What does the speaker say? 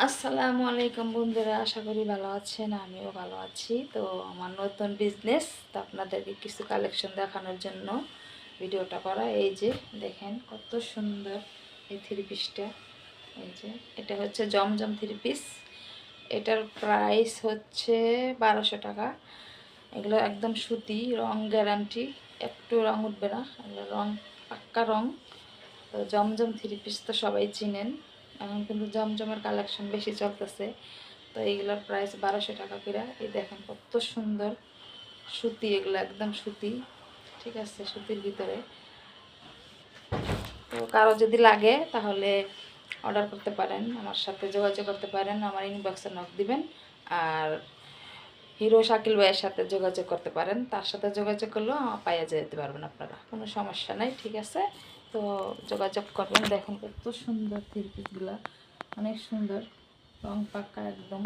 আসসালামু আলাইকুম বন্ধুরা, আশা করি ভালো আছেন। আমিও ভালো আছি। তো আমার নতুন বিজনেস, তো আপনাদেরকে কিছু কালেকশন দেখানোর জন্য ভিডিওটা করা। এই যে দেখেন কত সুন্দর এই থ্রি পিসটা। এই যে এটা হচ্ছে জমজম থ্রি পিস। এটার প্রাইস হচ্ছে 1200 টাকা। এগুলো একদম সুতি, রং গ্যারান্টি, একটু রং উঠবে না, এগুলো রং পাক্কা রং। তো জমজম থ্রি পিস তো সবাই চিনেন। এখন কিন্তু জমজমের কালেকশন বেশি চলতেছে। তো এইগুলোর প্রাইস 1200 টাকা করে। এই দেখেন কত সুন্দর সুতি, এগুলো একদম সুতি, ঠিক আছে, সুতির ভিতরে। তো কারো যদি লাগে তাহলে অর্ডার করতে পারেন, আমার সাথে যোগাযোগ করতে পারেন, আমার ইনবক্সে নক দিবেন। আর হিরো শাকিল ভাইয়ের সাথে যোগাযোগ করতে পারেন, তার সাথে যোগাযোগ করলেও পাইয়া যেতে পারবেন আপনারা, কোনো সমস্যা নাই, ঠিক আছে। তো যোগাযোগ করবেন। দেখেন কত সুন্দর থ্রি পিসগুলো, অনেক সুন্দর, রং পাক্কা একদম।